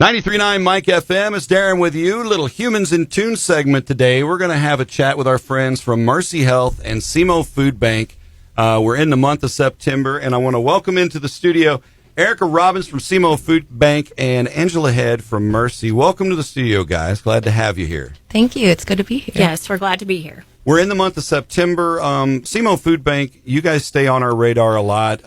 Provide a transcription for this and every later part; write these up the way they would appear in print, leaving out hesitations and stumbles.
93.9 Mike FM. It's Darren with you. Little Humans in Tune segment today. We're going to have a chat with our friends from Mercy Health and SEMO Food Bank. We're in the month of September, and I want to welcome into the studio Erica Robbins from SEMO Food Bank and Angela Head from Mercy. Welcome to the studio, guys. Glad to have you here. Thank you. It's good to be here. Yes, we're glad to be here. We're in the month of September. SEMO Food Bank, you guys stay on our radar a lot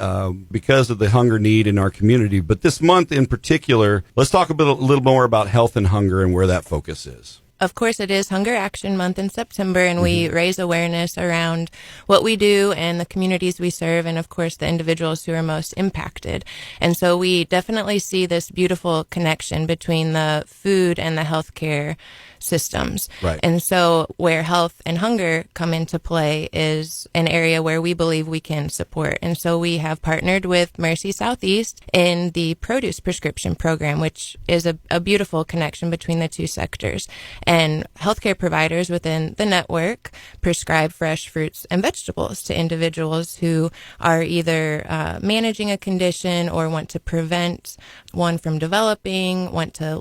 because of the hunger need in our community. But this month in particular, let's talk a little more about health and hunger and where that focus is. Of course, it is Hunger Action Month in September, and we raise awareness around what we do and the communities we serve, and of course, the individuals who are most impacted. And so we definitely see this beautiful connection between the food and the healthcare systems. Right. And so where health and hunger come into play is an area where we believe we can support. And so we have partnered with Mercy Southeast in the produce prescription program, which is a beautiful connection between the two sectors. And healthcare providers within the network prescribe fresh fruits and vegetables to individuals who are either managing a condition or want to prevent one from developing, want to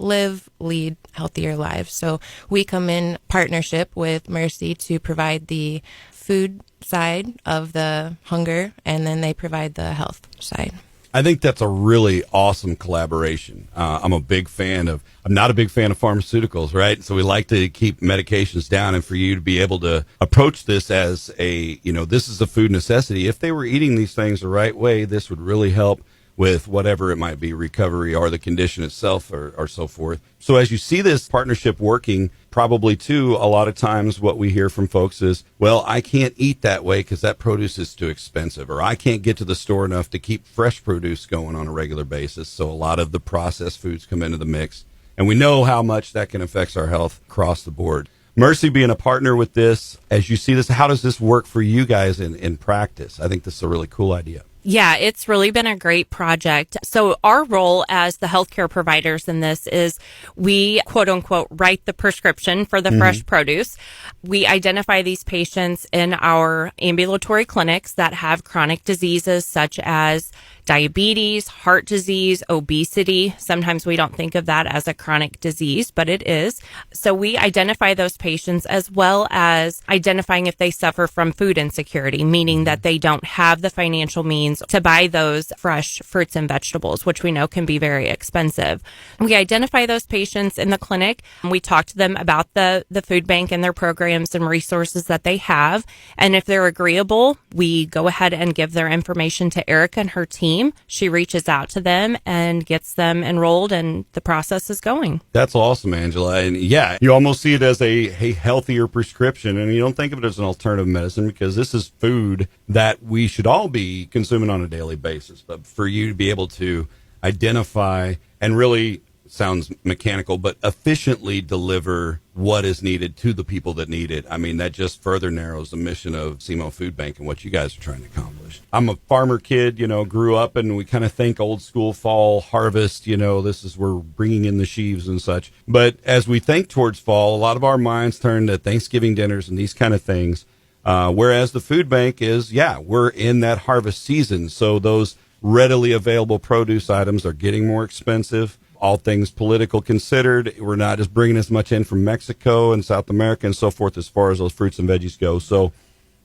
lead healthier lives. So we come in partnership with Mercy to provide the food side of the hunger, and then they provide the health side. I think that's a really awesome collaboration. I'm not a big fan of pharmaceuticals, right? So we like to keep medications down, and for you to be able to approach this as this is a food necessity. If they were eating these things the right way, this would really help with whatever it might be, recovery or the condition itself or so forth. So as you see this partnership working, probably too, a lot of times what we hear from folks is, well, I can't eat that way because that produce is too expensive, or I can't get to the store enough to keep fresh produce going on a regular basis. So a lot of the processed foods come into the mix, and we know how much that can affect our health across the board. Mercy being a partner with this, as you see this, how does this work for you guys in practice? I think this is a really cool idea. Yeah, it's really been a great project. So our role as the healthcare providers in this is we, quote unquote, write the prescription for the fresh produce. We identify these patients in our ambulatory clinics that have chronic diseases such as diabetes, heart disease, obesity. Sometimes we don't think of that as a chronic disease, but it is. So we identify those patients as well as identifying if they suffer from food insecurity, meaning that they don't have the financial means to buy those fresh fruits and vegetables, which we know can be very expensive. We identify those patients in the clinic, and we talk to them about the food bank and their programs and resources that they have. And if they're agreeable, we go ahead and give their information to Erica and her team. She reaches out to them and gets them enrolled, and the process is going. That's awesome, Angela. And yeah, you almost see it as a healthier prescription, and you don't think of it as an alternative medicine because this is food that we should all be consuming on a daily basis. But for you to be able to identify and really, sounds mechanical, but efficiently deliver what is needed to the people that need it. I mean, that just further narrows the mission of SEMO Food Bank and what you guys are trying to accomplish. I'm a farmer kid, grew up, and we kind of think old school fall harvest, this is we're bringing in the sheaves and such. But as we think towards fall, a lot of our minds turn to Thanksgiving dinners and these kind of things. Whereas the food bank is, we're in that harvest season. So those readily available produce items are getting more expensive. All things political considered, we're not just bringing as much in from Mexico and South America and so forth as far as those fruits and veggies go. So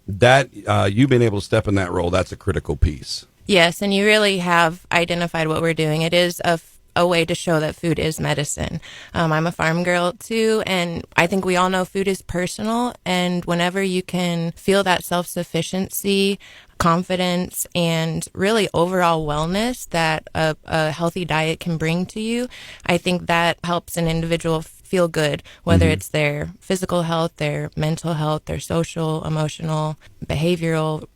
that you've been able to step in that role, that's a critical piece. Yes, and you really have identified what we're doing. It is a way to show that food is medicine. I'm a farm girl too, and I think we all know food is personal, and whenever you can feel that self-sufficiency, confidence, and really overall wellness that a healthy diet can bring to you, I think that helps an individual feel good, whether it's their physical health, their mental health, their social, emotional, behavioral,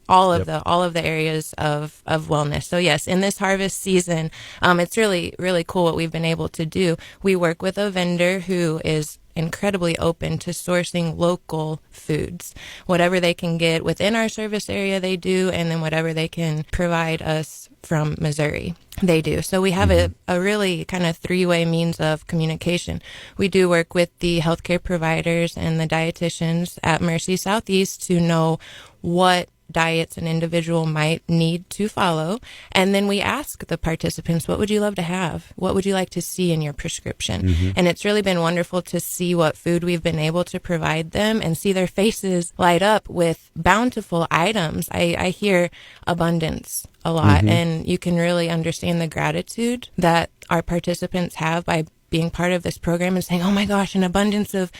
all of the areas of wellness. So yes, in this harvest season, it's really, really cool what we've been able to do. We work with a vendor who is incredibly open to sourcing local foods. Whatever they can get within our service area, they do, and then whatever they can provide us from Missouri, they do. So we have a really kind of three-way means of communication. We do work with the healthcare providers and the dietitians at Mercy Southeast to know what diets an individual might need to follow. And then we ask the participants, what would you love to have? What would you like to see in your prescription? And it's really been wonderful to see what food we've been able to provide them and see their faces light up with bountiful items. I hear abundance a lot, and you can really understand the gratitude that our participants have by being part of this program and saying, oh my gosh, an abundance of,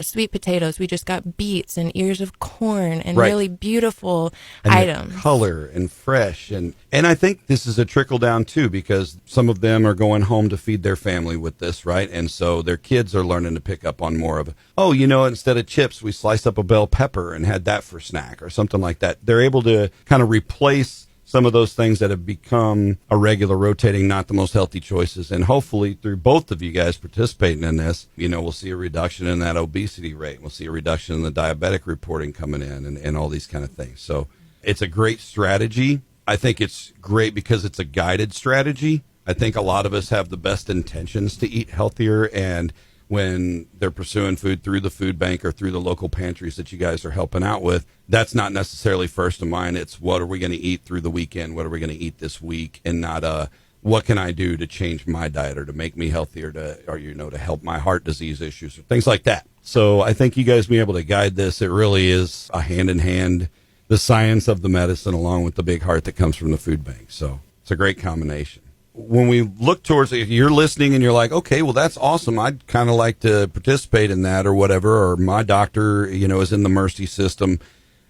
sweet potatoes. We just got beets and ears of corn and really beautiful items. Color and fresh. And I think this is a trickle down too, because some of them are going home to feed their family with this, right? And so their kids are learning to pick up on more of, instead of chips, we slice up a bell pepper and had that for snack or something like that. They're able to kind of replace some of those things that have become a regular rotating, not the most healthy choices. And hopefully through both of you guys participating in this, we'll see a reduction in that obesity rate. We'll see a reduction in the diabetic reporting coming in and all these kind of things. So it's a great strategy. I think it's great because it's a guided strategy. I think a lot of us have the best intentions to eat healthier, and when they're pursuing food through the food bank or through the local pantries that you guys are helping out with, that's not necessarily first in mind. It's what are we going to eat through the weekend? What are we going to eat this week? And not what can I do to change my diet or to make me healthier to help my heart disease issues or things like that. So I think you guys being able to guide this, it really is a hand in hand, the science of the medicine along with the big heart that comes from the food bank. So it's a great combination. When we look towards, if you're listening and you're like, okay, well, that's awesome. I'd kind of like to participate in that or whatever, or my doctor, is in the Mercy system.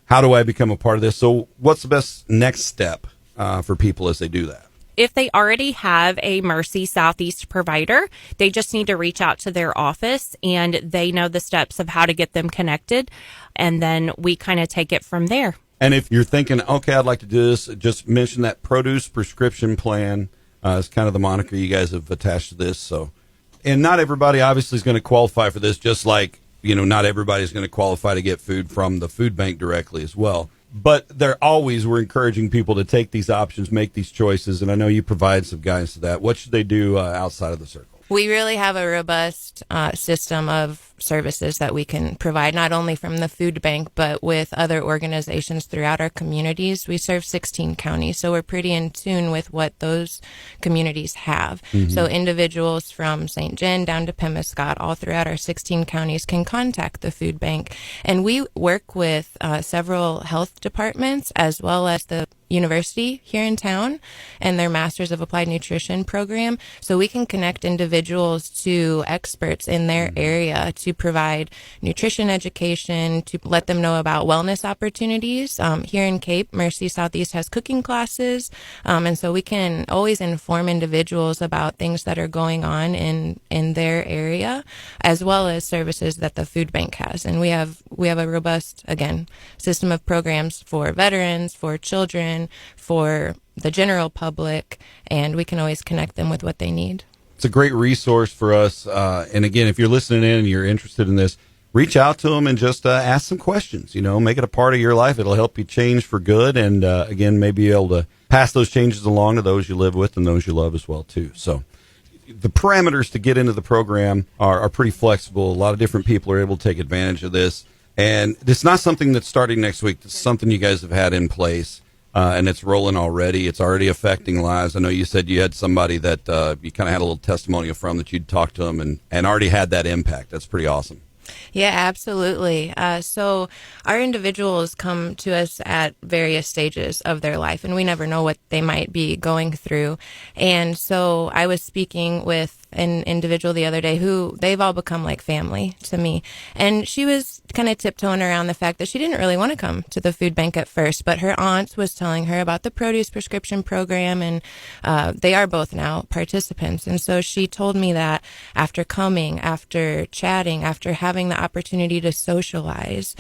How do I become a part of this? So what's the best next step for people as they do that? If they already have a Mercy Southeast provider, they just need to reach out to their office and they know the steps of how to get them connected. And then we kind of take it from there. And if you're thinking, okay, I'd like to do this, just mention that produce prescription plan. It's kind of the moniker you guys have attached to this. So, and not everybody obviously is going to qualify for this, just like, not everybody's going to qualify to get food from the food bank directly as well. But we're encouraging people to take these options, make these choices. And I know you provide some guidance to that. What should they do outside of the circle? We really have a robust system of services that we can provide, not only from the food bank, but with other organizations throughout our communities. We serve 16 counties, so we're pretty in tune with what those communities have. So individuals from St. John down to Pemiscot, all throughout our 16 counties, can contact the food bank. And we work with several health departments as well as the university here in town and their Masters of Applied Nutrition program. So we can connect individuals to experts in their area to provide nutrition education, to let them know about wellness opportunities. Here in Cape, Mercy Southeast has cooking classes. And so we can always inform individuals about things that are going on in their area, as well as services that the food bank has. And we have a robust, again, system of programs for veterans, for children, for the general public, and we can always connect them with what they need. It's a great resource for us. And again, if you're listening in and you're interested in this, reach out to them and just ask some questions, make it a part of your life. It'll help you change for good. And again, maybe be able to pass those changes along to those you live with and those you love as well, too. So the parameters to get into the program are pretty flexible. A lot of different people are able to take advantage of this. And it's not something that's starting next week. It's something you guys have had in place. And it's rolling already. It's already affecting lives. I know you said you had somebody that you kind of had a little testimonial from that you'd talked to them and already had that impact. That's pretty awesome. Yeah, absolutely. So our individuals come to us at various stages of their life, and we never know what they might be going through. And so I was speaking with an individual the other day who they've all become like family to me. And she was kind of tiptoeing around the fact that she didn't really want to come to the food bank at first, but her aunt was telling her about the produce prescription program, and they are both now participants. And so she told me that after coming, after chatting, after having the opportunity to socialize,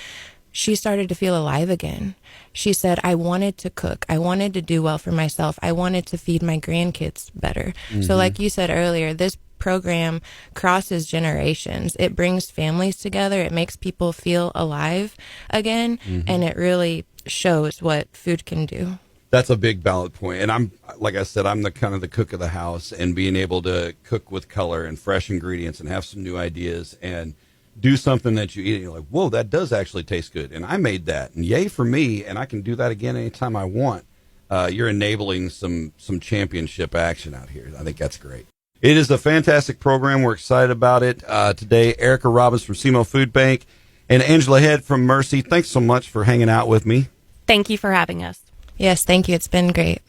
she started to feel alive again. She said, I wanted to cook. I wanted to do well for myself. I wanted to feed my grandkids better. So like you said earlier, this program crosses generations. It brings families together. It makes people feel alive again. And it really shows what food can do. That's a big ballot point. And I'm, like I said, I'm the kind of the cook of the house, and being able to cook with color and fresh ingredients and have some new ideas and do something that you eat and you're like, whoa, that does actually taste good. And I made that. And yay for me. And I can do that again anytime I want. You're enabling some championship action out here. I think that's great. It is a fantastic program. We're excited about it. Today, Erica Robbins from SEMO Food Bank and Angela Head from Mercy. Thanks so much for hanging out with me. Thank you for having us. Yes, thank you. It's been great.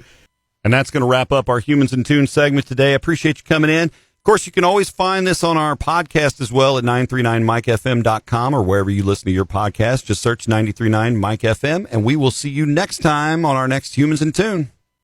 And that's going to wrap up our Humans in Tune segment today. I appreciate you coming in. Of course, you can always find this on our podcast as well at 939mikefm.com or wherever you listen to your podcast. Just search 939 Mike FM, and we will see you next time on our next Humans in Tune.